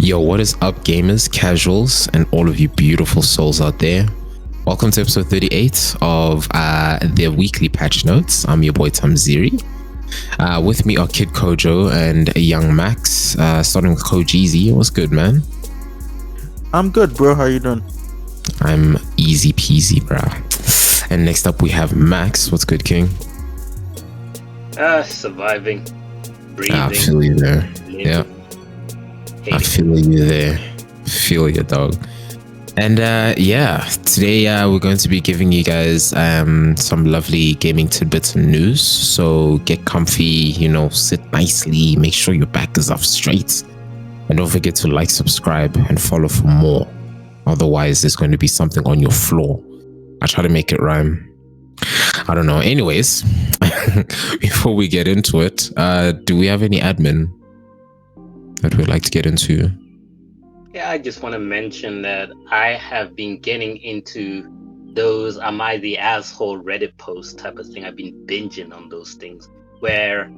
Yo, what is up, gamers, casuals, and all of you beautiful souls out there? Welcome to episode 38 of their weekly patch notes. I'm your boy Thamziri. With me are Kid Kojo and Young Max. Starting with Kojeezy. What's good, man? I'm good, bro. How you doing? I'm easy peasy, bro. And next up we have Max. What's good, King? Surviving, breathing. I feel you there. Yeah. I feel you there. Feel you, dog. And today we're going to be giving you guys some lovely gaming tidbits and news. So get comfy, sit nicely, make sure your back is up straight. And don't forget to like, subscribe, and follow for more. Otherwise, there's going to be something on your floor. I try to make it rhyme. I don't know. Anyways, before we get into it, do we have any admin that we'd like to get into? Yeah, I just want to mention that I have been getting into those "Am I the asshole" Reddit post type of thing. I've been binging on those things where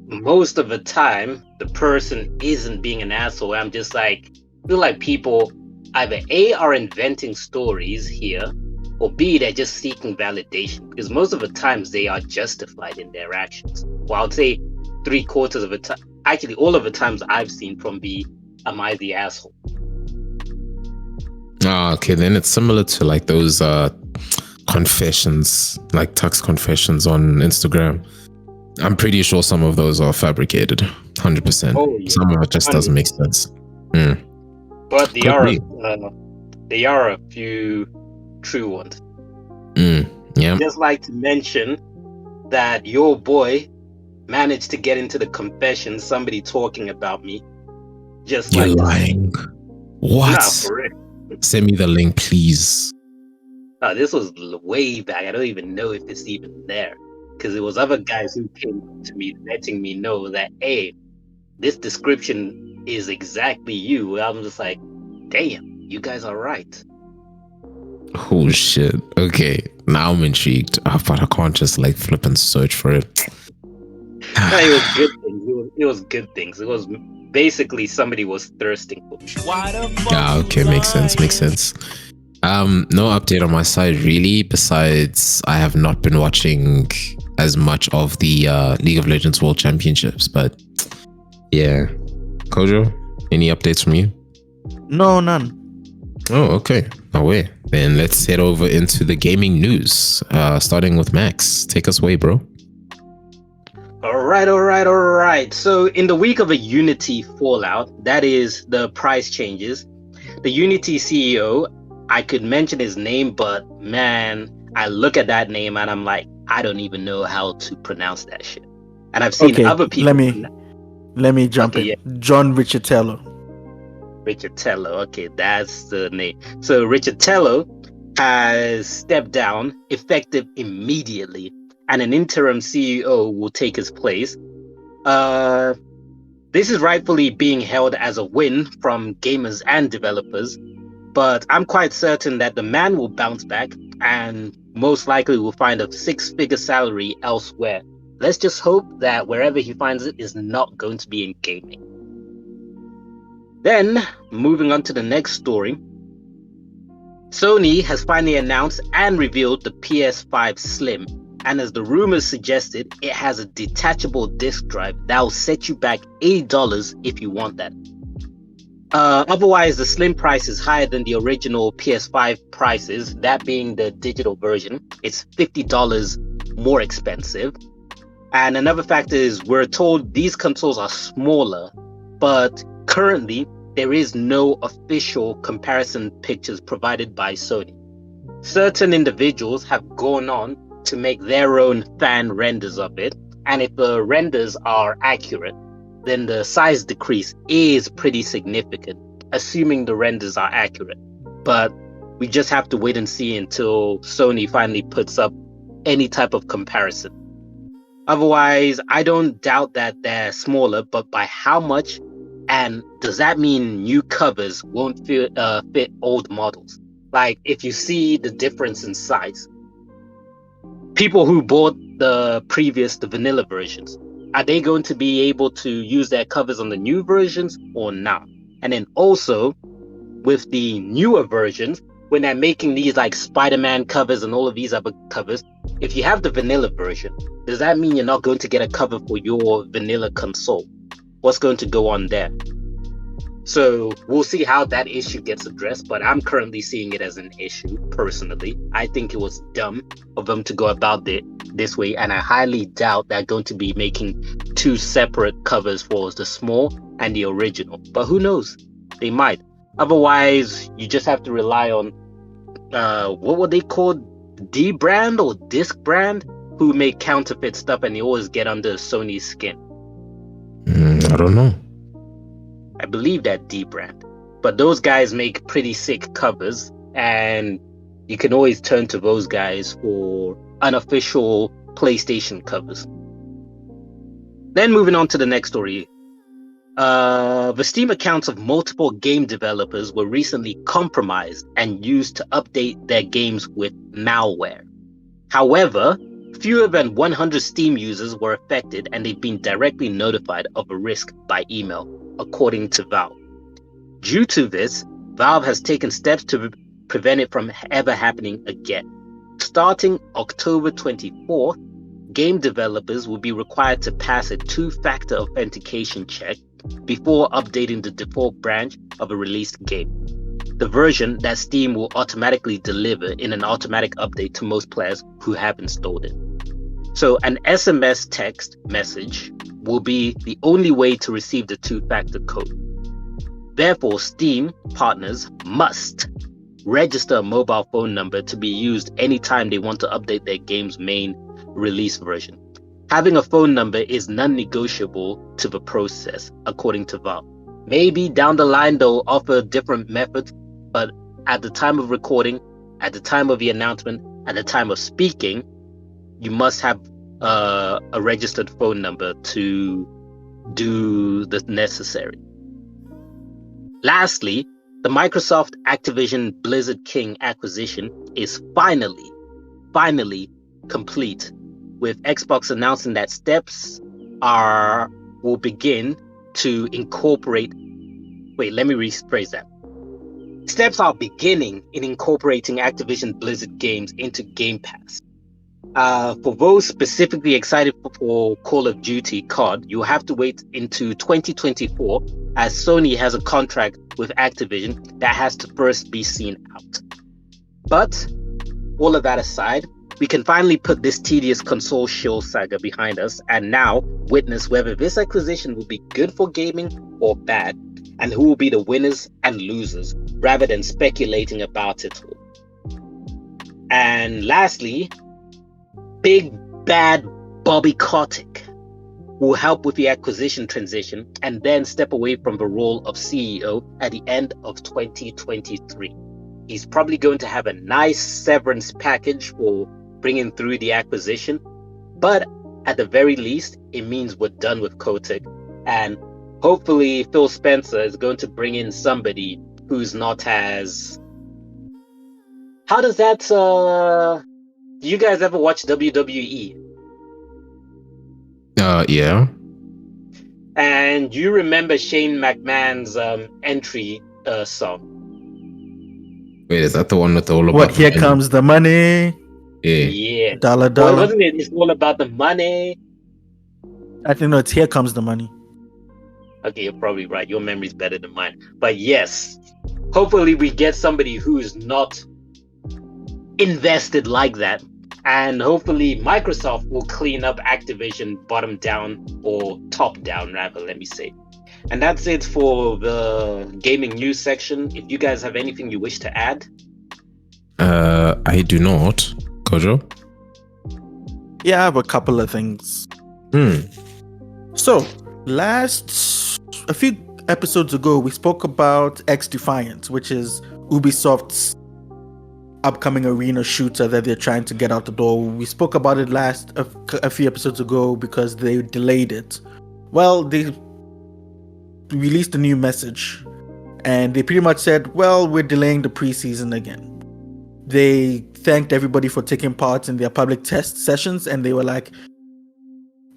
most of the time the person isn't being an asshole. I'm just like, feel like people either A, are inventing stories here, or B, they're just seeking validation, because most of the times they are justified in their actions. Well, I'd say 3/4 of the time, actually all of the times I've seen from the "Am I the asshole?" Okay, then it's similar to like those confessions, like Tux confessions on Instagram. I'm pretty sure some of those are fabricated, 100%. Oh, yeah. Some of it just doesn't make sense. But there are a few true ones. Yeah. Just like to mention that your boy managed to get into the confession, somebody talking about me. Just You're like lying. What? Nah, for real. Send me the link, please. This was way back. I don't even know if it's even there, because it was other guys who came to me letting me know that, hey, this description is exactly you. I'm just like, damn, you guys are right. Oh shit. Okay, now I'm intrigued. But I can't just like flip and search for it. No, it was good things. It was good things. It was basically somebody was thirsting for me. Yeah, okay, makes sense. No update on my side really, besides I have not been watching as much of the League of Legends World Championships, but yeah. Kojo, any updates from you? No, none. Oh, okay. Away. Then let's head over into the gaming news. Starting with Max. Take us away, bro. All right. So in the week of a Unity fallout, that is the price changes, the Unity CEO, I could mention his name, but man, I look at that name and I'm like, I don't even know how to pronounce that shit. And I've seen other people. Let me jump in. Yeah. John Riccitello. Okay, that's the name. So Riccitello has stepped down effective immediately, and an interim CEO will take his place. This is rightfully being held as a win from gamers and developers, but I'm quite certain that the man will bounce back and most likely will find a 6-figure salary elsewhere. Let's just hope that wherever he finds it is not going to be in gaming. Then, moving on to the next story, Sony has finally announced and revealed the PS5 Slim, and as the rumors suggested, it has a detachable disc drive that will set you back $8 if you want that. Otherwise, the Slim price is higher than the original PS5 prices, that being the digital version. It's $50 more expensive. And another factor is we're told these consoles are smaller, but currently, there is no official comparison pictures provided by Sony. Certain individuals have gone on to make their own fan renders of it, and if the renders are accurate, then the size decrease is pretty significant, assuming the renders are accurate. But we just have to wait and see until Sony finally puts up any type of comparison. Otherwise, I don't doubt that they're smaller, but by how much? And does that mean new covers won't fit old models? Like, if you see the difference in size, people who bought the vanilla versions, are they going to be able to use their covers on the new versions or not? And then also with the newer versions, when they're making these like Spider-Man covers and all of these other covers, if you have the vanilla version, does that mean you're not going to get a cover for your vanilla console? What's going to go on there? So we'll see how that issue gets addressed, but I'm currently seeing it as an issue personally. I think it was dumb of them to go about it this way, and I highly doubt they're going to be making two separate covers for the small and the original. But who knows? They might. Otherwise, you just have to rely on what were they called? D brand or Disc brand, who make counterfeit stuff, and they always get under Sony's skin. I don't know. I believe that D brand, but those guys make pretty sick covers, and you can always turn to those guys for unofficial PlayStation covers. Then moving on to the next story. The Steam accounts of multiple game developers were recently compromised and used to update their games with malware. However, fewer than 100 Steam users were affected, and they've been directly notified of a risk by email, according to Valve. Due to this, Valve has taken steps to prevent it from ever happening again. Starting October 24th, game developers will be required to pass a two-factor authentication check before updating the default branch of a released game, the version that Steam will automatically deliver in an automatic update to most players who have installed it. So an SMS text message will be the only way to receive the two-factor code. Therefore, Steam partners must register a mobile phone number to be used anytime they want to update their game's main release version. Having a phone number is non-negotiable to the process, according to Valve. Maybe down the line they'll offer different methods, but at the time of recording, at the time of the announcement, at the time of speaking, you must have a registered phone number to do the necessary. Lastly, the Microsoft Activision Blizzard King acquisition is finally complete, with Xbox announcing that steps will begin to incorporate. Wait, let me rephrase that. Steps are beginning in incorporating Activision Blizzard games into Game Pass. For those specifically excited for Call of Duty COD, you'll have to wait into 2024, as Sony has a contract with Activision that has to first be seen out. But all of that aside, we can finally put this tedious console shill saga behind us and now witness whether this acquisition will be good for gaming or bad, and who will be the winners and losers, rather than speculating about it all. And lastly, big bad Bobby Kotick will help with the acquisition transition and then step away from the role of CEO at the end of 2023. He's probably going to have a nice severance package for bringing through the acquisition, but at the very least, it means we're done with Kotick, and hopefully Phil Spencer is going to bring in somebody who's not as... How does that... Do you guys ever watch WWE? Yeah. And you remember Shane McMahon's entry song? Wait, is that the one with all about... What, Here Comes the Money? Yeah. Dollar. Well, wasn't it? It's all about the money. I think no, it's Here Comes the Money. Okay, you're probably right. Your memory's better than mine. But yes, hopefully we get somebody who's not invested like that. And hopefully Microsoft will clean up Activision bottom down, or top down rather, let me say. And that's it for the gaming news section. If you guys have anything you wish to add. I do not. Kojo? Yeah, I have a couple of things. So, a few episodes ago, we spoke about X Defiant, which is Ubisoft's upcoming arena shooter that they're trying to get out the door. We spoke about it a few episodes ago because they delayed it. Well, they released a new message, and they pretty much said, well, we're delaying the preseason again. They thanked everybody for taking part in their public test sessions, and they were like,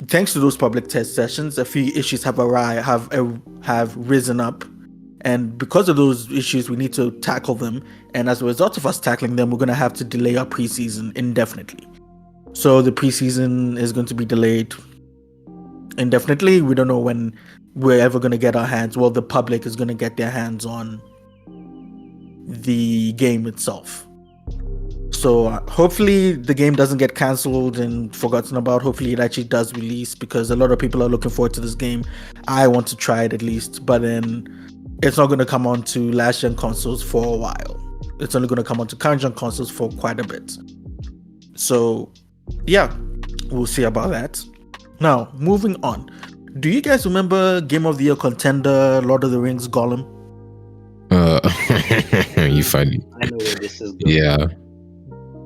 thanks to those public test sessions, a few issues have risen up, And because of those issues, we need to tackle them. And as a result of us tackling them, we're going to have to delay our preseason indefinitely. So the preseason is going to be delayed indefinitely. We don't know when we're ever going to get our hands. Well, the public is going to get their hands on the game itself. So hopefully the game doesn't get cancelled and forgotten about. Hopefully it actually does release, because a lot of people are looking forward to this game. I want to try it at least, but then it's not going to come onto last gen consoles for a while. It's only going to come onto current gen consoles for quite a bit. So yeah, we'll see about that. Now, moving on. Do you guys remember Game of the Year contender Lord of the Rings Gollum? You funny. I know where this is going.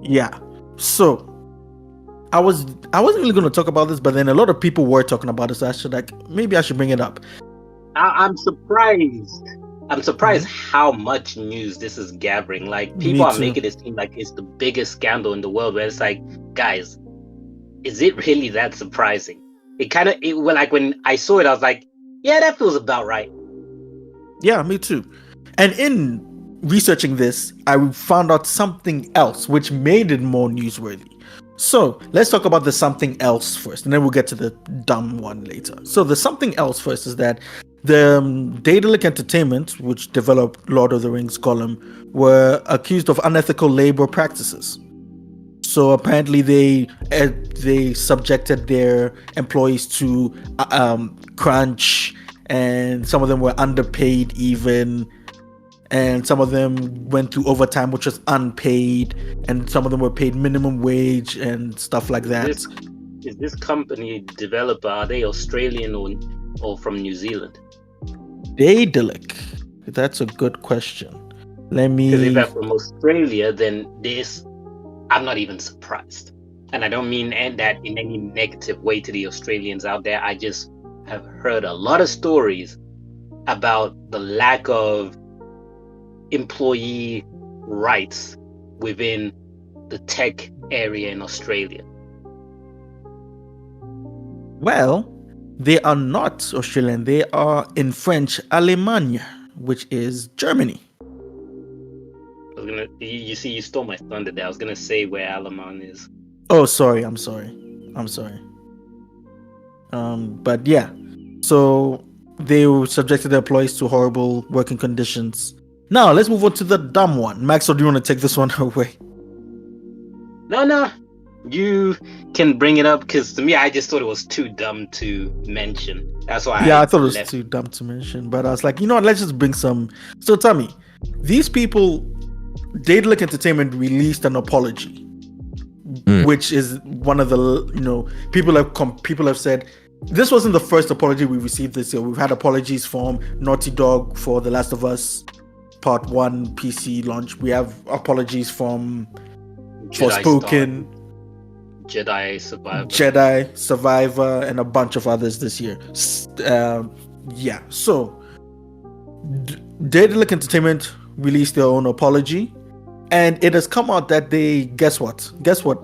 Yeah. So I wasn't really going to talk about this, but then a lot of people were talking about this. So maybe I should bring it up. I'm surprised. I'm surprised how much news this is gathering. Like, people are making it seem like it's the biggest scandal in the world, where it's like, guys, is it really that surprising? Like, when I saw it, I was like, yeah, that feels about right. Yeah, me too. And in researching this, I found out something else which made it more newsworthy. So let's talk about the something else first, and then we'll get to the dumb one later. So the something else first is that the Daedalic Entertainment, which developed Lord of the Rings Gollum, were accused of unethical labor practices. So apparently they subjected their employees to crunch, and some of them were underpaid even, and some of them went to overtime, which was unpaid, and some of them were paid minimum wage and stuff like that. Is this company developer, are they Australian or from New Zealand? Daedalic. That's a good question. Because if they're from Australia, then I'm not even surprised. And I don't mean that in any negative way to the Australians out there. I just have heard a lot of stories about the lack of employee rights within the tech area in Australia. Well, they are not Australian. They are in French, Allemagne, which is Germany. You see, you stole my thunder there. I was gonna say where Allemagne is. Oh, sorry. I'm sorry. But yeah, so they subjected their employees to horrible working conditions. Now let's move on to the dumb one. Maxwell, do you want to take this one away? No, you can bring it up, because to me, I just thought it was too dumb to mention. That's why. Yeah, I thought it was too dumb to mention, but I was like, you know what? Let's just bring some. So tell me, these people, Daedalic Entertainment released an apology, which is one of the people have said this wasn't the first apology we received this year. We've had apologies from Naughty Dog for The Last of Us Part 1 PC launch. We have apologies from Forspoken, Jedi Survivor, and a bunch of others this year. Yeah, so Daedalic Entertainment released their own apology, and it has come out that they guess what?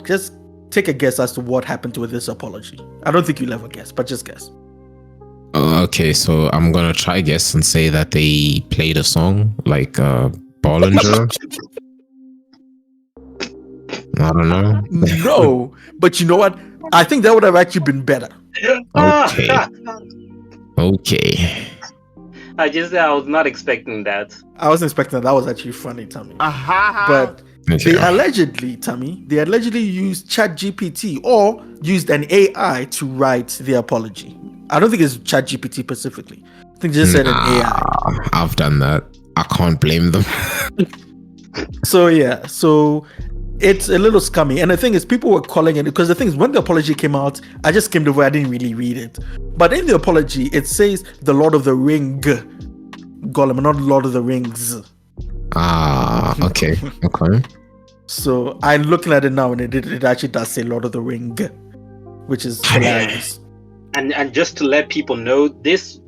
Just take a guess as to what happened with this apology. I don't think you'll ever guess, but just guess. Okay, so I'm gonna try guess and say that they played a song like Bollinger. I don't know. No, but you know what? I think that would have actually been better. Okay. I was not expecting that. I wasn't expecting that. That was actually funny, Tommy. But they allegedly used ChatGPT or used an AI to write the apology. I don't think it's ChatGPT specifically. I think they just said an AI. I've done that. I can't blame them. So it's a little scummy. And the thing is, people were calling it, because the thing is, when the apology came out, I just skimmed over. I didn't really read it. But in the apology, it says the Lord of the Ring Gollum, not Lord of the Rings. Okay. So I'm looking at it now, and it actually does say Lord of the Ring, which is hilarious. And just to let people know, this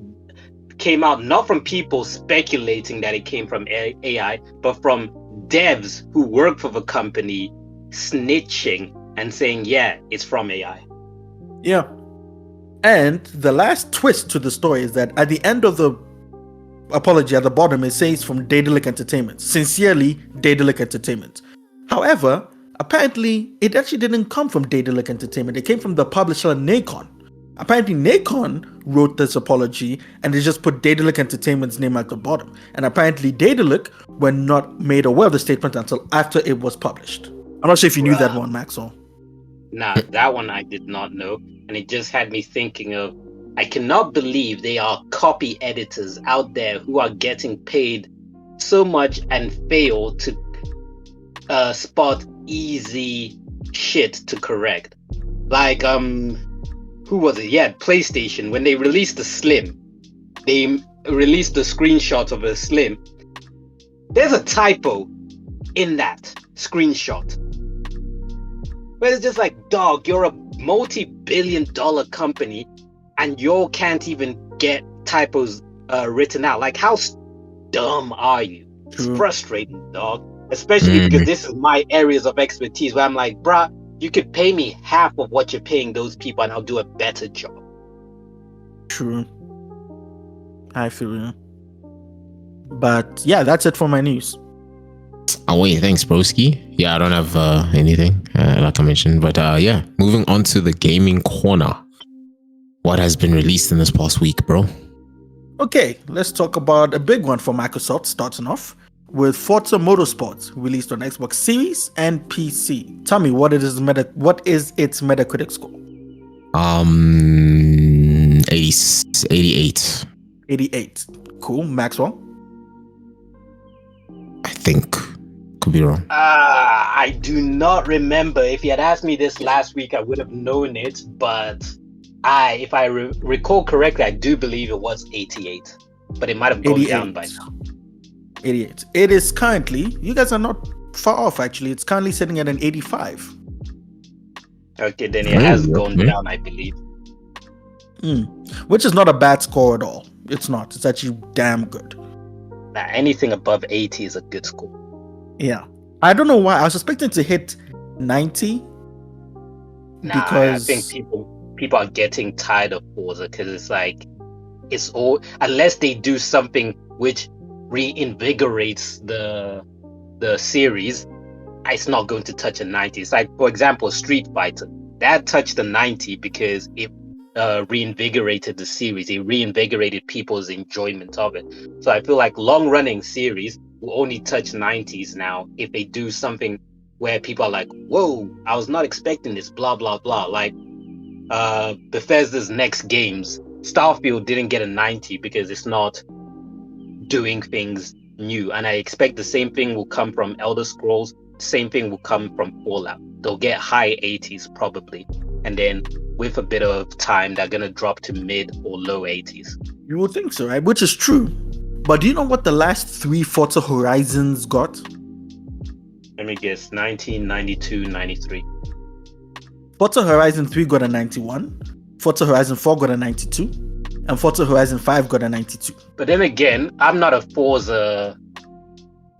came out not from people speculating that it came from AI, but from devs who work for the company snitching and saying, yeah, it's from AI. Yeah. And the last twist to the story is that at the end of the apology at the bottom, it says from Daedalic Entertainment. Sincerely, Daedalic Entertainment. However, apparently, it actually didn't come from Daedalic Entertainment. It came from the publisher Nacon. Apparently, Nacon wrote this apology and they just put Daedalic Entertainment's name at the bottom. And apparently, Daedalic were not made aware of the statement until after it was published. I'm not sure if you knew that one, Maxwell. Nah, that one I did not know. And it just had me thinking of, I cannot believe there are copy editors out there who are getting paid so much and fail to spot easy shit to correct. Like, who was it? Yeah, PlayStation. When they released the Slim, they released the screenshot of a Slim. There's a typo in that screenshot. But it's just like, dog, you're a multi-billion-dollar company and you can't even get typos written out. Like, how dumb are you? It's frustrating, dog. Especially because this is my areas of expertise where I'm like, bruh, you could pay me half of what you're paying those people and I'll do a better job. True. I feel you. But yeah, that's it for my news. Oh wait, thanks, broski. Yeah, I don't have anything like I mentioned, but yeah, moving on to the gaming corner. What has been released in this past week, bro? Okay, let's talk about a big one for Microsoft, starting off with Forza Motorsport, released on Xbox Series and PC. Tell me, what is its Metacritic score? 88. 88. Cool. Maxwell? I think. Could be wrong. I do not remember. If you had asked me this last week, I would have known it, but if I recall correctly, I do believe it was 88, but it might have gone down by now. 88. It is currently, you guys are not far off actually, it's currently sitting at an 85. Okay, then it has gone down, I believe. Which is not a bad score at all. It's not. It's actually damn good. Nah, anything above 80 is a good score. Yeah. I don't know why. I was expecting to hit 90. Because I think people are getting tired of Forza because it's like, it's all, unless they do something which reinvigorates the series, it's not going to touch a 90. It's like, for example, Street Fighter. That touched the 90 because it reinvigorated the series. It reinvigorated people's enjoyment of it. So I feel like long-running series will only touch 90s now if they do something where people are like, whoa, I was not expecting this, blah, blah, blah. Like Bethesda's next games, Starfield didn't get a 90 because it's not doing things new. And I expect the same thing will come from Elder Scrolls. Same thing will come from Fallout. They'll get high 80s probably. And then with a bit of time, they're going to drop to mid or low 80s. You would think so, right? Which is true. But do you know what the last 3 Forza Horizons got? Let me guess, 1992, 93. Forza Horizon 3 got a 91. Forza Horizon 4 got a 92. And Forza Horizon 5 got a 92. But then again, I'm not a Forza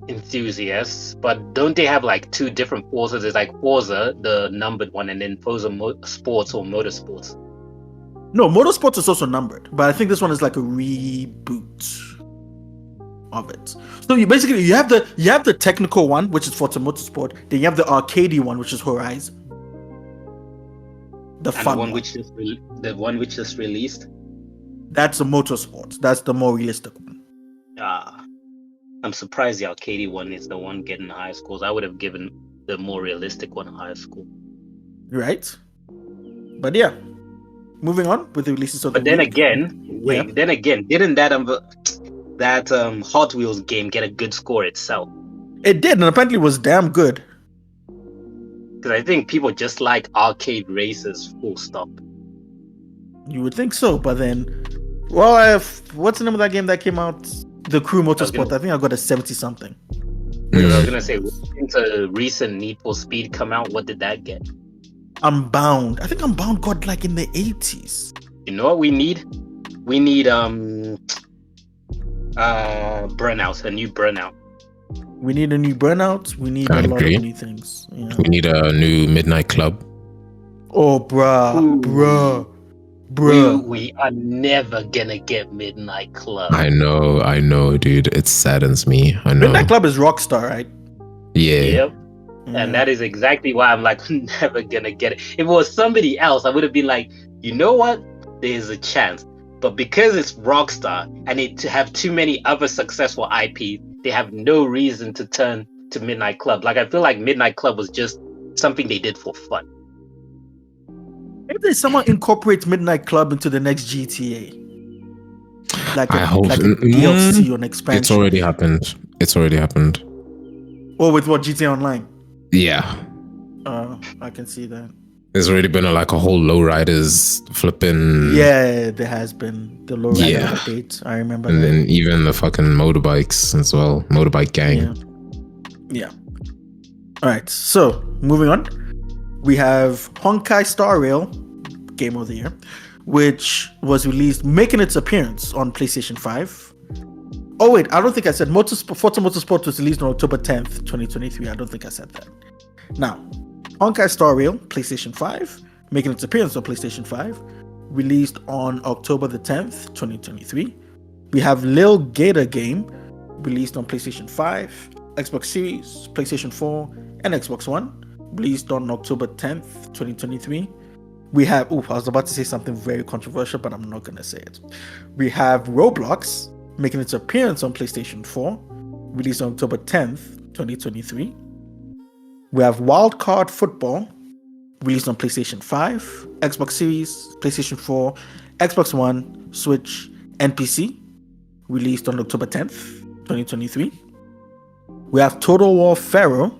enthusiast, but don't they have like 2 different Forzas? There's like Forza, the numbered one, and then Forza Sports or Motorsports. No, Motorsports is also numbered, but I think this one is like a reboot of it. So you have the technical one, which is Forza Motorsport. Then you have the arcadey one, which is Horizon. The one which just released. That's the Motorsport. That's the more realistic one. I'm surprised the arcadey one is the one getting the highest scores. I would have given the more realistic one a higher score. Right. But yeah, moving on with the releases of the week. Then again, didn't that Hot Wheels game get a good score itself? It did, and apparently was damn good. Because I think people just like arcade races, full stop. You would think so, but then, well, what's the name of that game that came out? The Crew Motorsport. I think I got a 70-something. I was gonna say, since a recent Need for Speed come out, what did that get? Unbound. I think Unbound got like in the 80s. You know what we need? We need Burnout, a new Burnout. We need a new Burnout. We need a lot of new things. Yeah. We need a new Midnight Club. Oh, bruh. Bro, we are never gonna get Midnight Club. I know, dude. It saddens me. I know. Midnight Club is Rockstar, right? Yeah. Yep. And that is exactly why I'm like, I'm never gonna get it. If it was somebody else, I would have been like, you know what? There's a chance. But because it's Rockstar and it to have too many other successful IPs, they have no reason to turn to Midnight Club. Like, I feel like Midnight Club was just something they did for fun. Maybe someone incorporates Midnight Club into the next GTA. Like a DLC or an expansion. It's already happened. Or with what, GTA Online? Yeah. I can see that. There's already been a whole lowriders flipping. Yeah, there has been the lowrider update. I remember and that. Then even the fucking motorbikes as well. Motorbike gang. Yeah. All right. So moving on, we have Honkai Star Rail, Game of the Year, which was released, making its appearance on PlayStation 5. Oh wait, I don't think I said Forza Motorsport was released on October 10th, 2023. I don't think I said that. Now, Honkai Star Rail, PlayStation 5, making its appearance on PlayStation 5, released on October the 10th, 2023. We have Lil Gator Game, released on PlayStation 5, Xbox Series, PlayStation 4, and Xbox One, released on October 10th, 2023. We have, I was about to say something very controversial, but I'm not going to say it. We have Roblox, making its appearance on PlayStation 4, released on October 10th, 2023. We have Wildcard Football, released on PlayStation 5, Xbox Series, PlayStation 4, Xbox One, Switch, and PC, released on October 10th, 2023. We have Total War Pharaoh,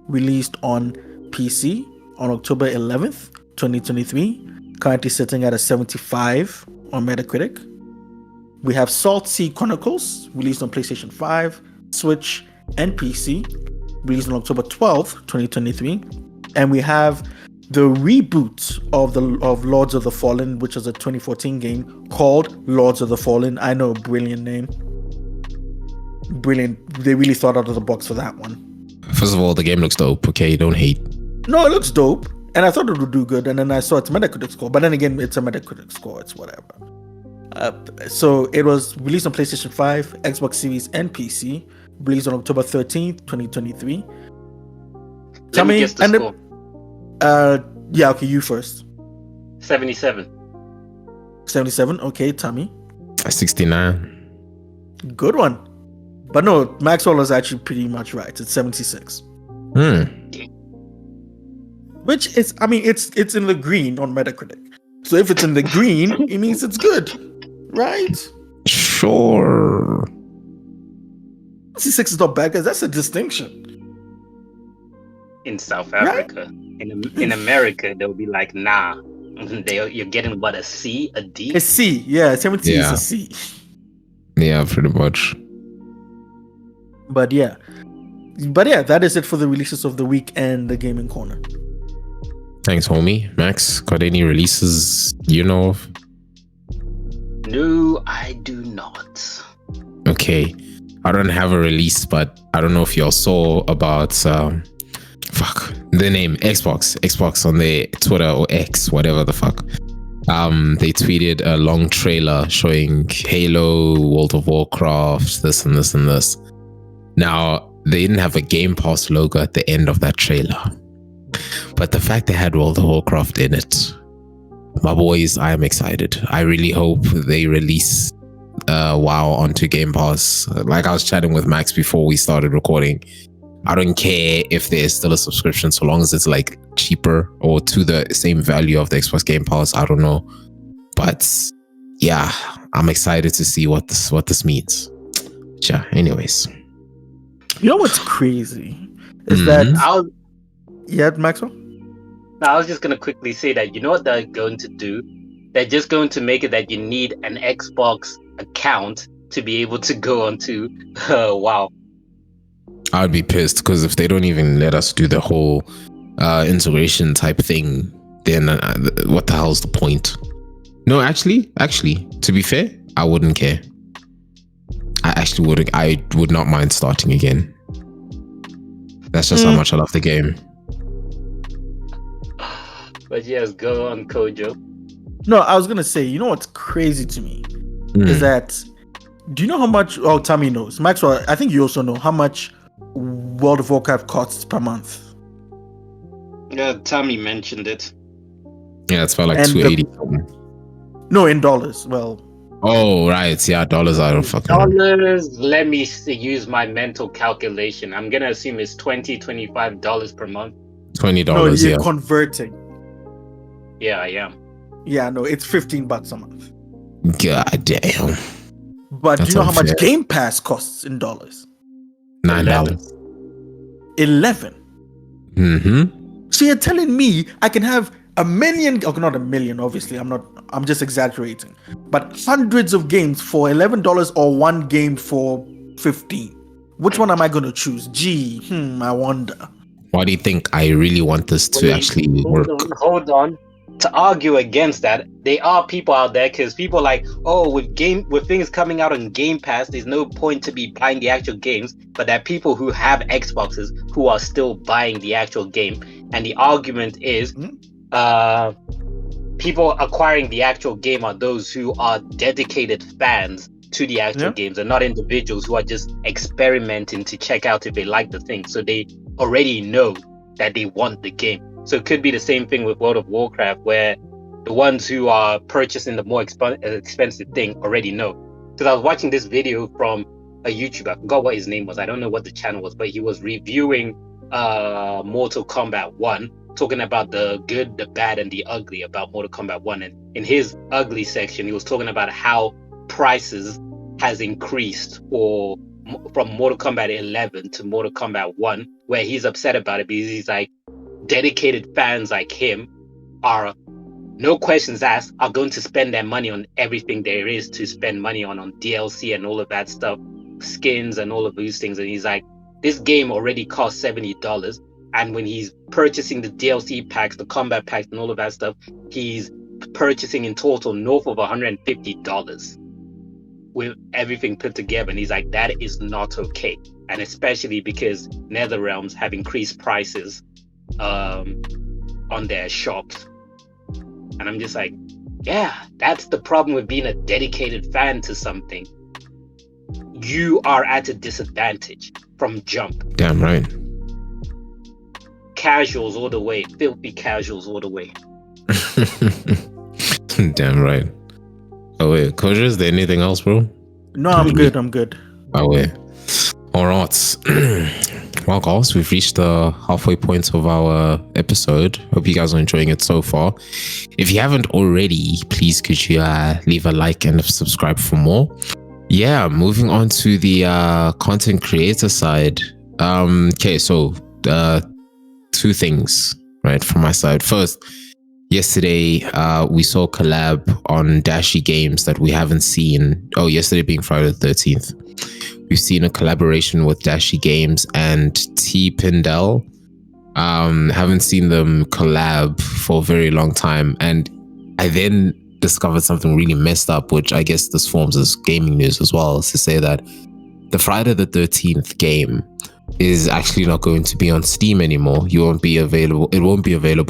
released on PC on October 11th, 2023, currently sitting at a 75 on Metacritic. We have Salt Sea Chronicles, released on PlayStation 5, Switch, and PC, released on October 12th, 2023. And we have the reboot of Lords of the Fallen, which is a 2014 game called Lords of the Fallen. I know, brilliant name. Brilliant. They really thought out of the box for that one. First of all, the game looks dope. Okay, don't hate. No, it looks dope. And I thought it would do good. And then I saw its Metacritic score. But then again, it's a Metacritic score. It's whatever. So it was released on PlayStation 5, Xbox Series, and PC. Released on October 13th, 2023. Let me guess the score. Yeah, okay, you first. 77. 77, okay, Tommy. 69. Good one. But no, Maxwell is actually pretty much right. It's 76. Which is, I mean, it's in the green on Metacritic. So if it's in the green, it means it's good, right? Sure. 66 is not bad, because that's a distinction. In South Africa. Right? In America, they'll be like, nah. You're getting what, a C, a D? A C, yeah. 70 is a C. Yeah, pretty much. But yeah, that is it for the releases of the week and the Gaming Corner. Thanks, homie. Max, got any releases you know of? No, I do not. Okay. I don't have a release, but I don't know if y'all saw about the name Xbox on their Twitter or X, whatever the fuck. They tweeted a long trailer showing Halo, World of Warcraft, this and this and this. Now, they didn't have a Game Pass logo at the end of that trailer, but the fact they had World of Warcraft in it, my boys, I am excited. I really hope they release WoW onto Game Pass. Like I was chatting with Max before we started recording, I don't care if there's still a subscription, so long as it's like cheaper or to the same value of the Xbox Game Pass. I don't know, but yeah, I'm excited to see what this means. Yeah. Anyways, you know what's crazy is that Maxwell. No, I was just gonna quickly say that you know what they're going to do. They're just going to make it that you need an Xbox account to be able to go onto WoW. I'd be pissed because if they don't even let us do the whole integration type thing, then what the hell's the point? No, actually, to be fair, I wouldn't care. I would not mind starting again. That's just how much I love the game. But yes, go on, Kojo. No, I was gonna say, you know what's crazy to me is that, do you know how much? Oh, Tommy knows. Maxwell, I think you also know how much World of Warcraft costs per month. Yeah, Tommy mentioned it. Yeah, it's about like $280. No, in dollars. Well. Oh right, yeah, dollars. I don't fucking dollars. Let me use my mental calculation. I'm gonna assume it's $20-$25 per month. $20. No, you're yeah, converting. Yeah, I am. Yeah, no, it's $15 a month. God damn. But That's do you know how much unfair. Game Pass costs in dollars? $9. 11. Mm-hmm. So you're telling me I can have a million, okay, not a million, obviously. I'm just exaggerating. But hundreds of games for $11 or one game for $15. Which one am I going to choose? I wonder. Why do you think I really want this to actually work? Hold on. To argue against that, there are people out there, because people are like, oh, with things coming out on Game Pass, there's no point to be buying the actual games. But there are people who have Xboxes who are still buying the actual game. And the argument is, people acquiring the actual game are those who are dedicated fans to the actual games, and not individuals who are just experimenting to check out if they like the thing. So they already know that they want the game. So it could be the same thing with World of Warcraft, where the ones who are purchasing the more expensive thing already know. Because I was watching this video from a YouTuber, I forgot what his name was, I don't know what the channel was, but he was reviewing Mortal Kombat 1, talking about the good, the bad, and the ugly about Mortal Kombat 1. And in his ugly section, he was talking about how prices has increased from Mortal Kombat 11 to Mortal Kombat 1, where he's upset about it because he's like, dedicated fans like him are, no questions asked, are going to spend their money on everything there is to spend money on DLC and all of that stuff, skins and all of these things. And he's like, this game already costs $70, and when he's purchasing the DLC packs, the combat packs and all of that stuff, he's purchasing in total north of $150 with everything put together. And he's like, that is not okay. And especially because NetherRealms have increased prices on their shops. And I'm just like, yeah, that's the problem with being a dedicated fan to something. You are at a disadvantage from jump. Damn right. Casuals all the way, filthy casuals all the way. Damn right. Oh wait, Kosher, is there anything else, bro? No, I'm good. Oh wait. All right. Well, guys, we've reached the halfway point of our episode. Hope you guys are enjoying it so far. If you haven't already, please could you leave a like and subscribe for more. Yeah, moving on to the content creator side. Okay, so two things, right, from my side. First, yesterday we saw a collab on Dashi Games that we haven't seen. Oh, yesterday being Friday the 13th. We've seen a collaboration with Dashi Games and TWPN. Haven't seen them collab for a very long time. And I then discovered something really messed up, which I guess this forms as gaming news as well, is to say that the Friday the 13th game is actually not going to be on Steam anymore. It won't be available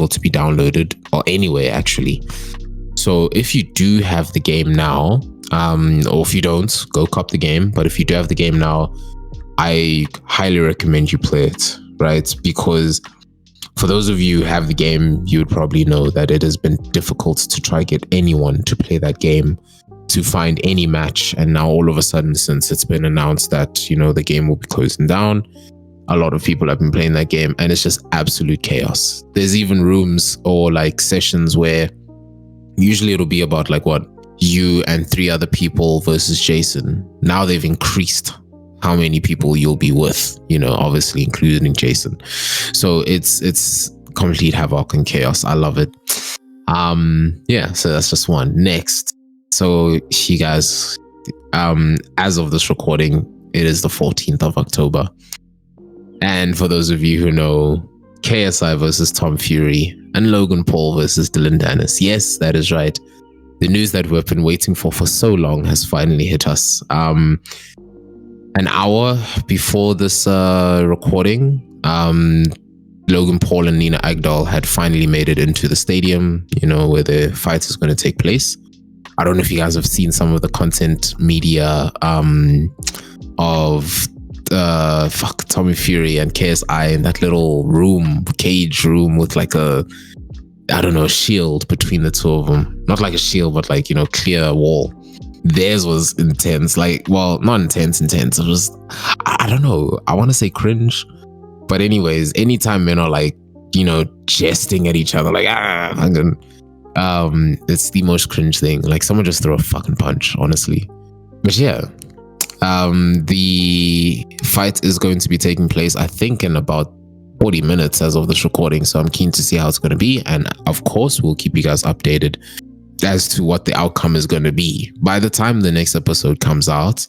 to be downloaded or anywhere, actually. So if you do have the game now, or if you don't, go cop the game. But if you do have the game now, I highly recommend you play it, right? Because for those of you who have the game, you would probably know that it has been difficult to try get anyone to play that game, to find any match. And now all of a sudden, since it's been announced that, you know, the game will be closing down, a lot of people have been playing that game and it's just absolute chaos. There's even rooms or like sessions where usually it'll be about like what, you and 3 other people versus Jason. Now they've increased how many people you'll be with, you know, obviously including Jason. So it's complete havoc and chaos. I love it. Yeah, so that's just one. Next, so you guys, as of this recording, it is the 14th of October. And for those of you who know, KSI versus Tom Fury and Logan Paul versus Dylan Dennis. Yes, that is right. The news that we've been waiting for so long has finally hit us. An hour before this recording, Logan Paul and Nina Agdal had finally made it into the stadium, where the fight is going to take place. I don't know if you guys have seen some of the content media of Tommy Fury and KSI in that little cage room with like a shield between the two of them. Not like a shield, but like, clear wall. Theirs was intense. Like, well, not intense. It was, I don't know. I want to say cringe. But anyways, anytime men are like, jesting at each other, like, it's the most cringe thing. Like, someone just throw a fucking punch, honestly. But yeah, the fight is going to be taking place, I think, in about 40 minutes as of this recording. So I'm keen to see how it's going to be. And of course, we'll keep you guys updated as to what the outcome is going to be. By the time the next episode comes out,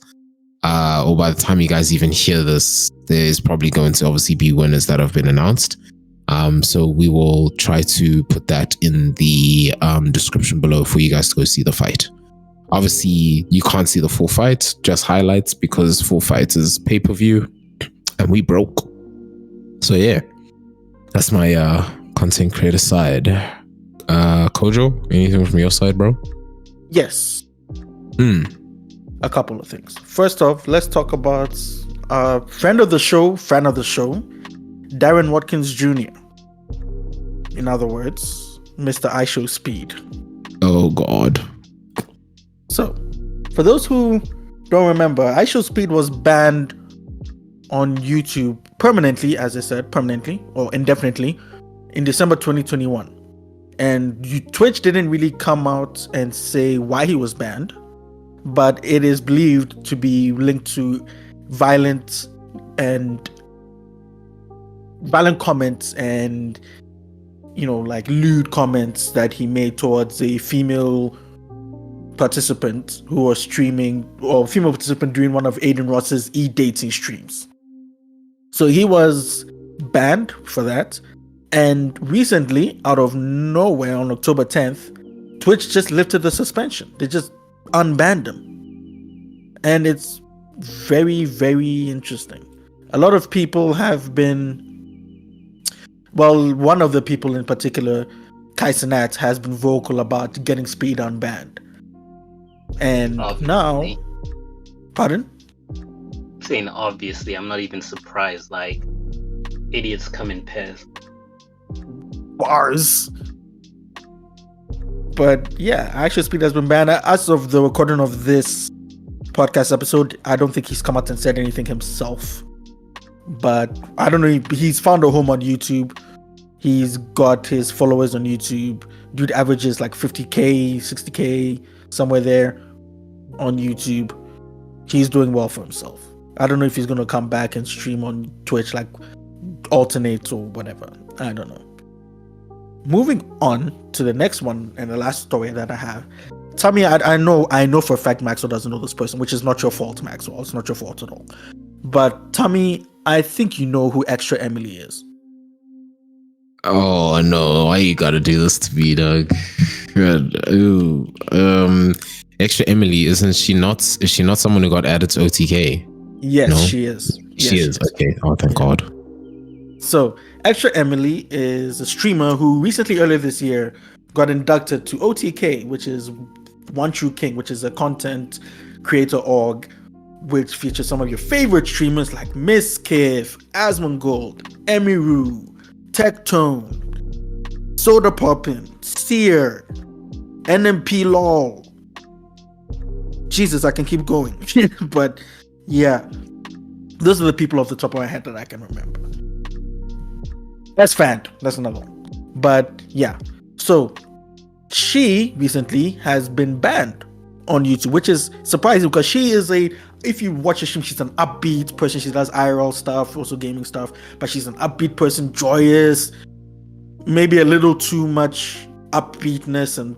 or by the time you guys even hear this, there's probably going to obviously be winners that have been announced. So we will try to put that in the description below for you guys to go see the fight. Obviously, you can't see the full fight, just highlights, because full fight is pay-per-view and we broke. So yeah, that's my content creator side. Kojo, anything from your side, bro? Yes. A couple of things. First off, let's talk about fan of the show, Darren Watkins Jr. In other words, Mr. iShowSpeed. Oh God. So, for those who don't remember, iShowSpeed was banned on YouTube permanently, as I said, or indefinitely, in December 2021. And Twitch didn't really come out and say why he was banned, but it is believed to be linked to violent comments and, like lewd comments that he made towards a female participant who was streaming, or female participant during one of Aiden Ross's e-dating streams. So he was banned for that. And recently, out of nowhere, on October 10th, Twitch just lifted the suspension. They just unbanned him. And it's very, very interesting. A lot of people have been... Well, one of the people in particular, Kai Cenat, has been vocal about getting Speed unbanned. And obviously. Now... Pardon? Saying obviously, I'm not even surprised. Like, idiots come in pairs. Bars. But yeah, iShowSpeed has been banned. As of the recording of this podcast episode, I don't think he's come out and said anything himself. But I don't know, he's found a home on YouTube. He's got his followers on YouTube. Dude averages like 50k, 60k, somewhere there on YouTube. He's doing well for himself. I don't know if he's going to come back and stream on Twitch, like alternate or whatever. I don't know. Moving on to the next one and the last story that I have. Tommy, I know for a fact Maxwell doesn't know this person, which is not your fault, Maxwell. It's not your fault at all. But Tommy, I think you know who Extra Emily is. Oh no, why you gotta do this to me, dog? Extra Emily, is she not someone who got added to OTK? Yes, no? She is. She is. Okay. Oh, thank God. So, Extra Emily is a streamer who recently, earlier this year, got inducted to OTK, which is One True King, which is a content creator org, which features some of your favorite streamers like Miss Kiff, Asmongold, Emiru, Tectone, Soda Poppin, Seer, NMP LOL. Jesus, I can keep going. But yeah, those are the people off the top of my head that I can remember. That's Fand. That's another one. But yeah, so she recently has been banned on YouTube, which is surprising because she is if you watch her stream, she's an upbeat person. She does IRL stuff, also gaming stuff, but she's an upbeat person, joyous, maybe a little too much upbeatness and,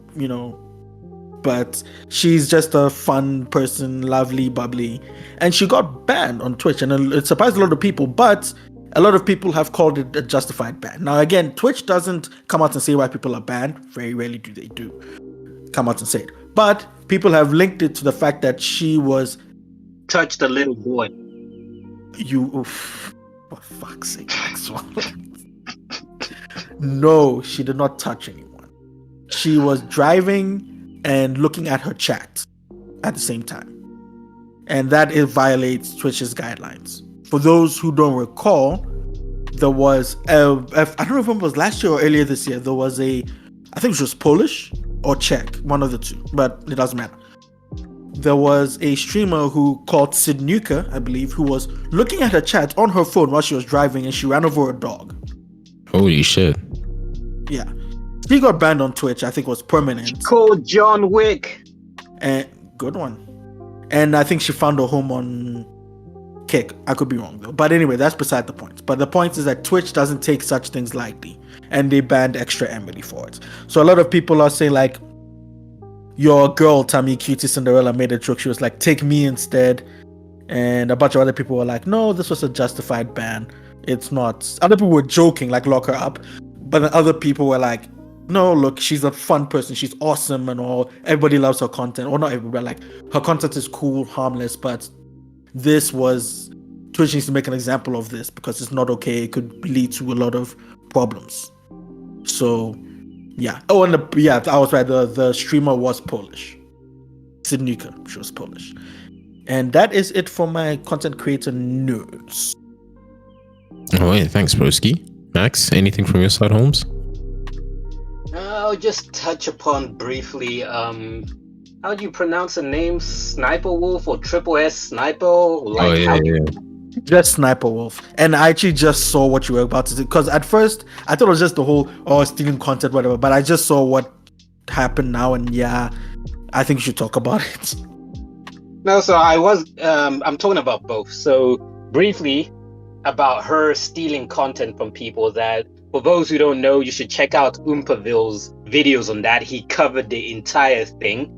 but she's just a fun person, lovely, bubbly. And she got banned on Twitch, and it surprised a lot of people, but a lot of people have called it a justified ban. Now, again, Twitch doesn't come out and say why people are banned. Very rarely do they come out and say it. But people have linked it to the fact that she was... touched a little boy. For fuck's sake, Maxwell. No, she did not touch anyone. She was driving and looking at her chat at the same time. And that it violates Twitch's guidelines. For those who don't recall, there was, I don't know if it was last year or earlier this year, there was I think it was Polish or Czech, one of the two, but it doesn't matter. There was a streamer who called Sidnuka, I believe, who was looking at her chat on her phone while she was driving, and she ran over a dog. Holy shit. Yeah. He got banned on Twitch, I think it was permanent. Called John Wick. And good one. And I think she found a home on Kick. I could be wrong though. But anyway, that's beside the point. But the point is that Twitch doesn't take such things lightly. And they banned Extra Emily for it. So a lot of people are saying like, your girl, Tammy Cutie Cinderella, made a joke. She was like, take me instead. And a bunch of other people were like, no, this was a justified ban. It's not. Other people were joking, like lock her up. But then other people were like, no, look, she's a fun person. She's awesome and all. Everybody loves her content. Or not everybody, like her content is cool, harmless. But this was, Twitch needs to make an example of this because it's not okay. It could lead to a lot of problems. So, yeah. Oh, and I was right. The streamer was Polish. Sidnuka, she was Polish. And that is it for my content creator news. All right, thanks, broski. Max, anything from your side, Holmes? I'll just touch upon briefly. How do you pronounce the name? Sniper Wolf or Triple S Sniper? Like, Just Sniper Wolf. And I actually just saw what you were about to do. Because at first, I thought it was just the whole, stealing content, whatever. But I just saw what happened now. And yeah, I think you should talk about it. No, so I'm talking about both. So briefly about her stealing content from people, that for those who don't know, you should check out Oompaville's videos on that. He covered the entire thing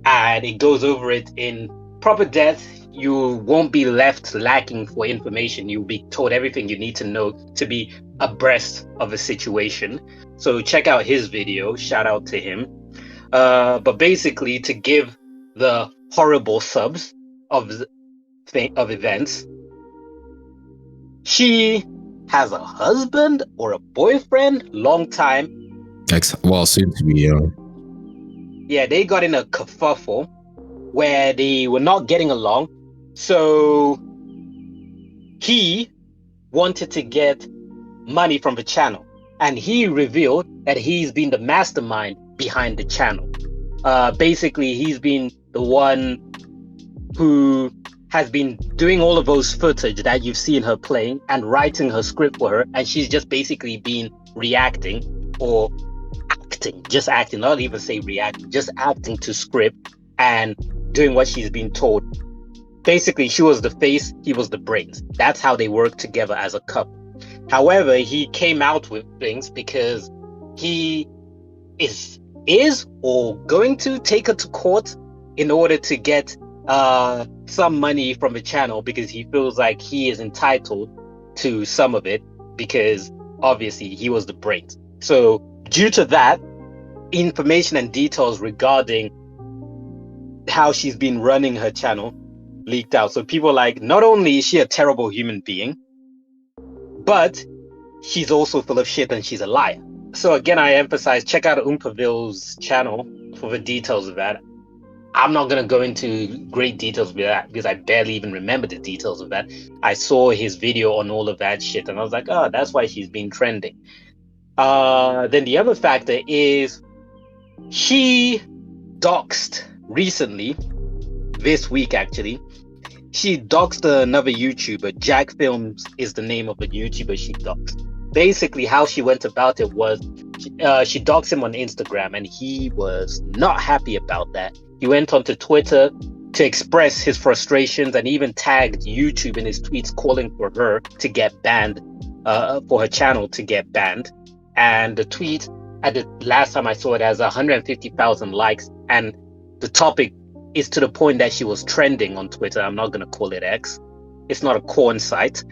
and it goes over it in proper depth. You won't be left lacking for information. You'll be told everything you need to know to be abreast of a situation. So check out his video. Shout out to him. But basically, to give the horrible subs of events, she has a husband or a boyfriend, long time. Soon to be, Yeah, they got in a kerfuffle where they were not getting along. So he wanted to get money from the channel, and he revealed that he's been the mastermind behind the channel. Basically, he's been the one who has been doing all of those footage that you've seen her playing and writing her script for her, and she's just basically been reacting or acting, just acting, not even say react, just acting to script and doing what she's been told. Basically, she was the face, he was the brains. That's how they work together as a couple. However, he came out with things because he is or going to take her to court in order to get some money from the channel, because he feels like he is entitled to some of it because obviously he was the brains. So due to that, information and details regarding how she's been running her channel leaked out. So people are like, not only is she a terrible human being, but she's also full of shit and she's a liar. So again, I emphasize, check out Oompaville's channel for the details of that. I'm not going to go into great details with that because I barely even remember the details of that. I saw his video on all of that shit and I was like, oh, that's why she's been trending. Then the other factor is she doxed recently, this week actually. She doxed another YouTuber. Jack Films is the name of the YouTuber she doxed. Basically, how she went about it was she doxed him on Instagram and he was not happy about that. He went onto Twitter to express his frustrations and even tagged YouTube in his tweets calling for her to get banned, for her channel to get banned. And the tweet, at the last time I saw it, has 150,000 likes. And the topic is to the point that she was trending on Twitter. I'm not going to call it X. It's not a corn site.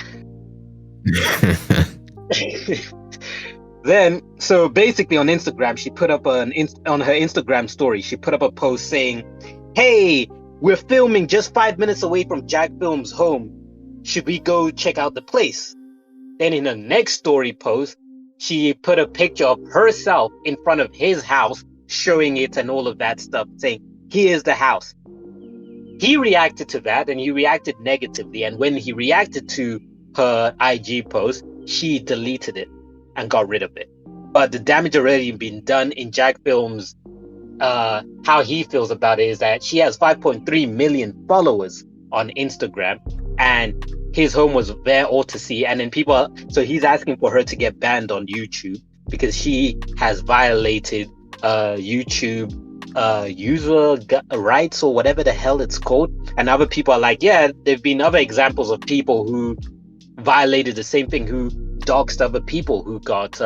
Then, so basically on Instagram, she put up on her Instagram story, she put up a post saying, hey, we're filming just 5 minutes away from Jack Films' home. Should we go check out the place? Then in her next story post, she put a picture of herself in front of his house, showing it and all of that stuff, saying, here's the house. He reacted to that, and he reacted negatively. And when he reacted to her IG post, she deleted it and got rid of it. But the damage already been done. In Jack Films, how he feels about it is that she has 5.3 million followers on Instagram, and his home was there all to see. And then so he's asking for her to get banned on YouTube because she has violated YouTube user rights or whatever the hell it's called. And other people are like, yeah, there've been other examples of people who violated the same thing, who doxed other people who got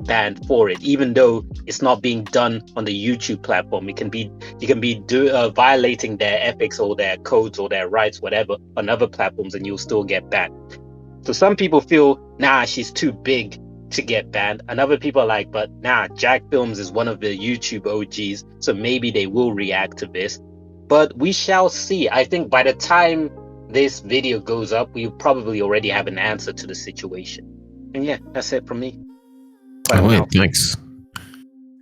banned for it, even though it's not being done on the YouTube platform. You can be violating their ethics or their codes or their rights, whatever, on other platforms, and you'll still get banned. So some people feel, nah, she's too big to get banned, and other people are like, but nah, Jack Films is one of the YouTube OGs, so maybe they will react to this. But we shall see. I think by the time this video goes up, we probably already have an answer to the situation. And yeah, that's it from me. Thanks.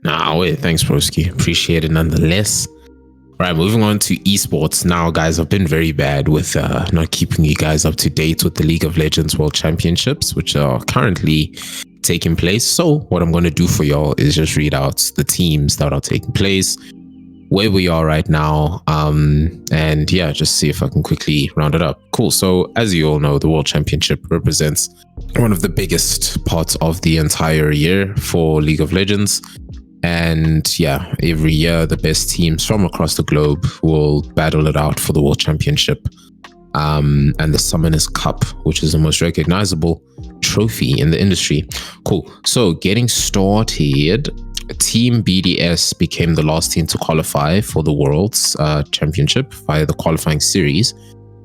Thanks, broski. Appreciate it nonetheless. Right, moving on to esports now, guys. I've been very bad with not keeping you guys up to date with the League of Legends World Championships, which are currently taking place. So what I'm going to do for y'all is just read out the teams that are taking place, where we are right now, and yeah, just see if I can quickly round it up. Cool. So as you all know, the World Championship represents one of the biggest parts of the entire year for League of Legends. And yeah, every year the best teams from across the globe will battle it out for the World Championship. And the Summoners Cup, which is the most recognizable trophy in the industry. Cool. So getting started, Team BDS became the last team to qualify for the World's Championship via the qualifying series,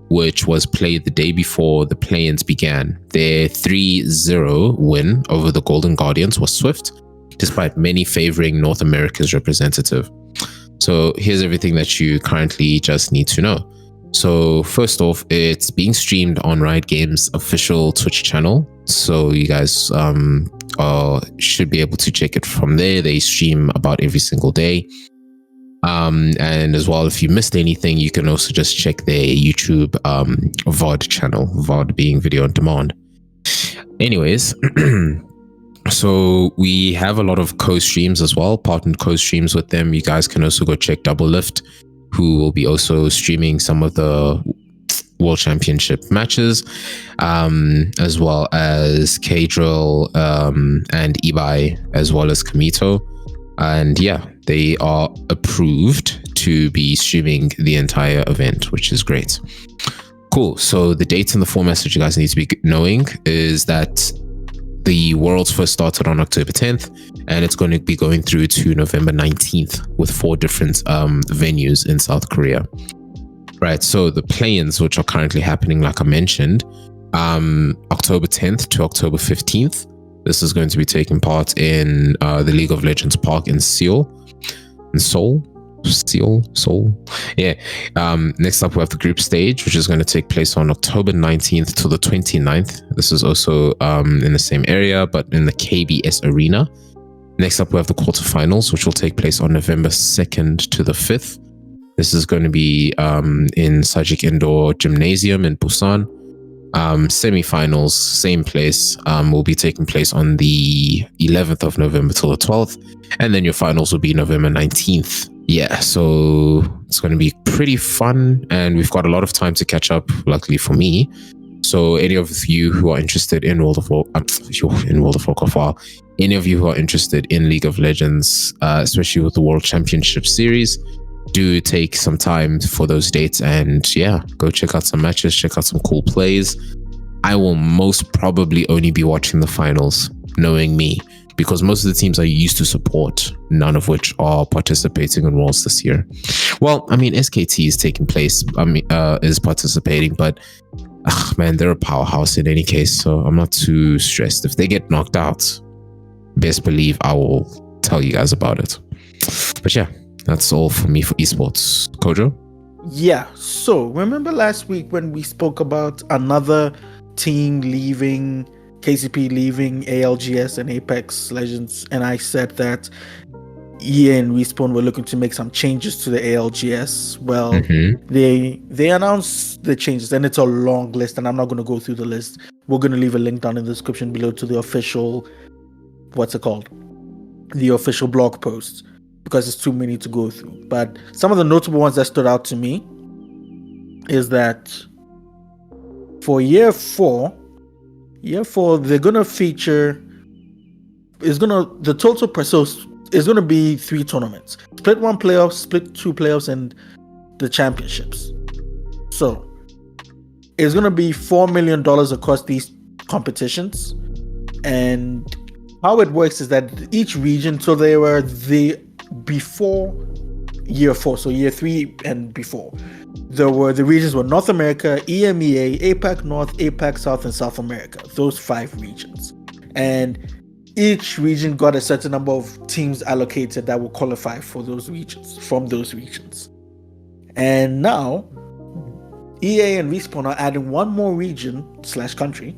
which was played the day before the play-ins began. Their 3-0 win over the Golden Guardians was swift, despite many favoring North America's representative. So here's everything that you currently just need to know. So first off, it's being streamed on Riot Games' official Twitch channel. So you guys should be able to check it from there. They stream about every single day. And as well, if you missed anything, you can also just check their YouTube VOD channel, VOD being video on demand. Anyways, so we have a lot of co-streams as well, partnered co-streams with them. You guys can also go check Double Lift, who will be also streaming some of the World Championship matches, as well as K-Drill and Ibai, as well as Kamito. And yeah, they are approved to be streaming the entire event, which is great. Cool. So the dates and the formats that you guys need to be knowing is that the Worlds first started on October 10th, and it's going to be going through to November 19th with 4 different venues in South Korea. Right, so the play-ins, which are currently happening, like I mentioned, October 10th to October 15th. This is going to be taking part in the League of Legends Park in Seoul. Yeah. Next up, we have the group stage, which is going to take place on October 19th to the 29th. This is also in the same area, but in the KBS Arena. Next up, we have the quarterfinals, which will take place on November 2nd to the 5th. This is going to be in Sajik Indoor Gymnasium in Busan. Semi-finals, same place, will be taking place on the 11th of November till the 12th. And then your finals will be November 19th. Yeah, so it's going to be pretty fun, and we've got a lot of time to catch up, luckily for me. So any of you who are interested in World of Warcraft, any of you who are interested in League of Legends, especially with the World Championship Series, do take some time for those dates, and yeah, go check out some matches, check out some cool plays. I will most probably only be watching the finals, knowing me, because most of the teams I used to support, none of which are participating in Worlds this year. Well, I mean, SKT is taking place, is participating, but man, they're a powerhouse in any case, so I'm not too stressed. If they get knocked out, best believe I will tell you guys about it. But yeah, that's all for me for esports. Kojo? Yeah, so remember last week when we spoke about another team leaving KCP leaving ALGS and Apex Legends, and I said that EA and Respawn were looking to make some changes to the ALGS. Well, they announced the changes, and it's a long list, and I'm not going to go through the list. We're going to leave a link down in the description below to the official, the official blog post, because it's too many to go through. But some of the notable ones that stood out to me is that for year four, they're going to feature, the total price is going to be 3 tournaments: split 1 playoffs, split 2 playoffs, and the championships. So it's going to be $4 million across these competitions. And how it works is that each region, so they were before year 4, so year 3 and before, the regions were North America, EMEA, APAC North, APAC South, and South America. Those 5 regions. And each region got a certain number of teams allocated that will qualify for those regions, from those regions. And now EA and Respawn are adding one more region / country.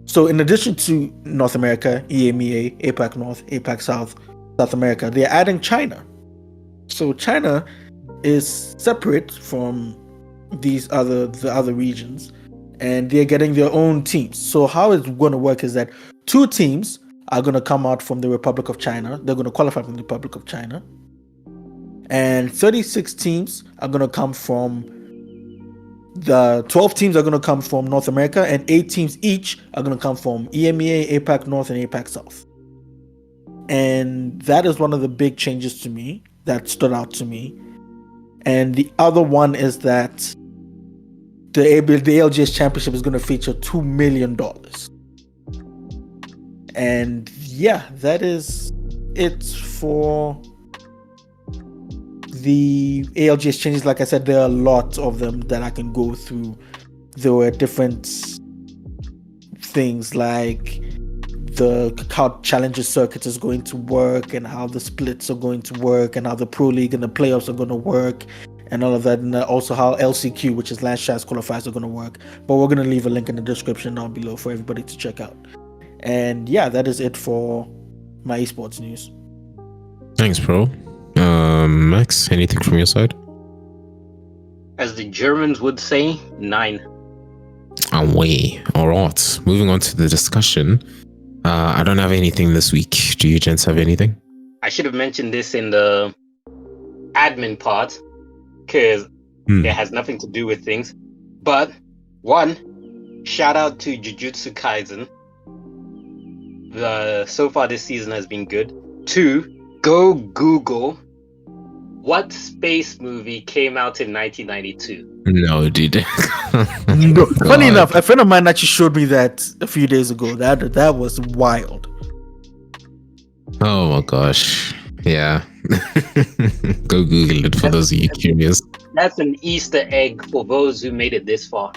So in addition to North America, EMEA, APAC North, APAC South, South America, they're adding China. So China is separate from the other regions, and they're getting their own teams. So how it's going to work is that 2 teams are going to come out from the Republic of China. They're going to qualify from the Republic of China. And 36 teams are going to come from the 12 teams are going to come from North America, and 8 teams each are going to come from EMEA, APAC North, and APAC South. And that is one of the big changes to me that stood out to me. And the other one is that the ALGS Championship is going to feature $2 million. And yeah, that is it for the ALGS changes. Like I said, there are a lot of them that I can go through. There were different things like how Challenger Circuit is going to work, and how the splits are going to work, and how the Pro League and the playoffs are going to work, and all of that, and also how LCQ, which is Last Chance Qualifiers, are going to work. But we're going to leave a link in the description down below for everybody to check out. And yeah, that is it for my esports news. Thanks, bro. Max, anything from your side? As the Germans would say, 9. Away. All right. Moving on to the discussion. I don't have anything this week. Do you gents have anything? I should have mentioned this in the admin part, because it has nothing to do with things. But 1, shout out to Jujutsu Kaisen. So far this season has been good. 2, go Google what space movie came out in 1992. No, dude. No, funny enough, a friend of mine actually showed me that a few days ago. That was wild. Oh my gosh. Yeah. Go Google it for those of you curious. That's an Easter egg for those who made it this far.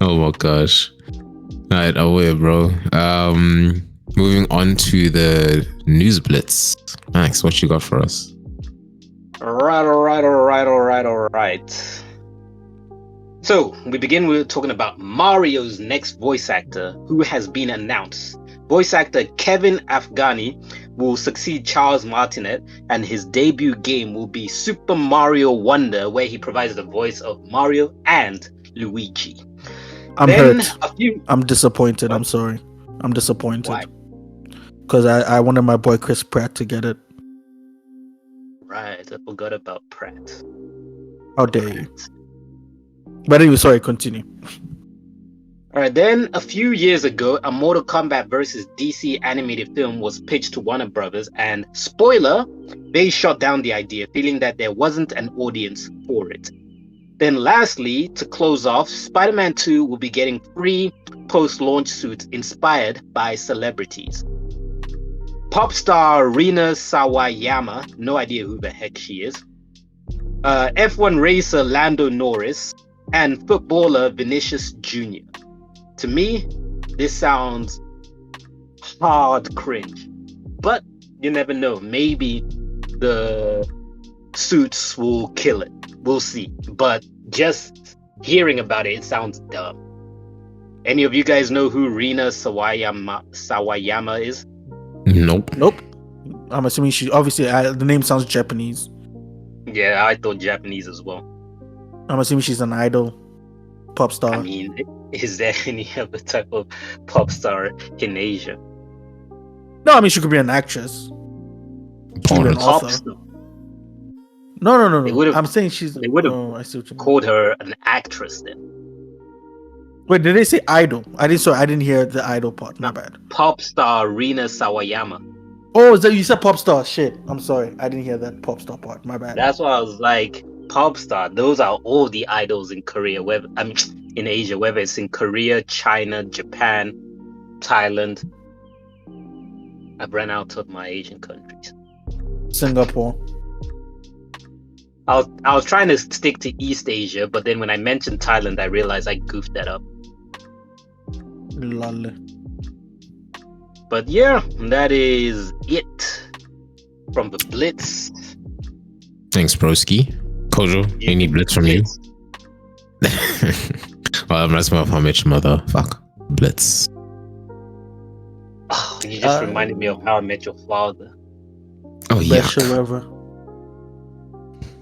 Oh my gosh. Alright, away, bro. Moving on to the news blitz. Max, what you got for us? All right. So we begin with talking about Mario's next voice actor, who has been announced. Voice actor Kevin Afghani will succeed Charles Martinet, and his debut game will be Super Mario Wonder, where he provides the voice of Mario and Luigi. I'm hurt. I'm disappointed. I'm sorry. I'm disappointed. Why? Because I wanted my boy Chris Pratt to get it. Right, I forgot about Pratt. How dare you? But anyway, sorry, continue. Alright, then a few years ago, a Mortal Kombat vs. DC animated film was pitched to Warner Brothers, and spoiler, they shot down the idea, feeling that there wasn't an audience for it. Then lastly, to close off, Spider-Man 2 will be getting free post-launch suits inspired by celebrities. Pop star Rina Sawayama, no idea who the heck she is, F1 racer Lando Norris, and footballer Vinicius Jr. To me, this sounds hard cringe, but you never know. Maybe the suits will kill it. We'll see. But just hearing about it, it sounds dumb. Any of you guys know who Rina Sawayama is? Nope. I'm assuming she obviously the name sounds Japanese. Yeah, I thought Japanese as well. I'm assuming she's an idol, pop star. I mean, is there any other type of pop star in Asia? No, I mean she could be an actress. She could be an Pop author. star. No. I'm saying she's. They would have I see what you mean. called her an actress then. Wait, did they say idol? I didn't hear the idol part. My bad. Pop star Rina Sawayama. Oh, is that you said pop star? Shit, I'm sorry. I didn't hear that pop star part. My bad. That's why I was like, pop star. Those are all the idols in Korea. In Asia, whether it's in Korea, China, Japan, Thailand. I've ran out of my Asian countries. Singapore. I was trying to stick to East Asia, but then when I mentioned Thailand, I realized I goofed that up. Lol. But yeah, that is it from the Blitz. Thanks, broski. Kojo, any blitz from you? Well, I'm not smart. How much mother? Fuck. Blitz. Oh, you just reminded me of How I Met Your Father. Oh, Best yuck. show ever.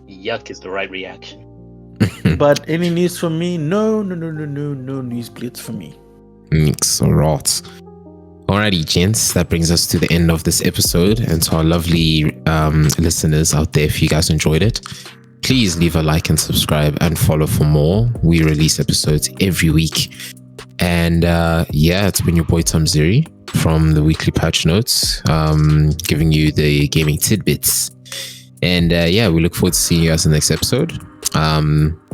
Yuck is the right reaction. But any news from me? No news blitz for me. Thanks a lot. Alrighty, gents, that brings us to the end of this episode. And to our lovely listeners out there, if you guys enjoyed it, please leave a like and subscribe and follow for more. We release episodes every week. And yeah, it's been your boy Thamziri from the Weekly Patch Notes, giving you the gaming tidbits. And yeah, we look forward to seeing you guys in the next episode.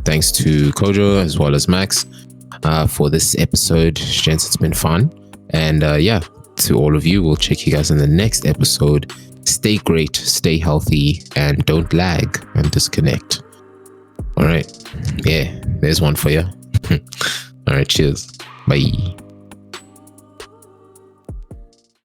Thanks to Kojo as well as Max for this episode. Gents, it's been fun. And yeah, to all of you, we'll check you guys in the next episode. Stay great, stay healthy, and don't lag and disconnect. All right. Yeah, there's one for you. All right, cheers. Bye.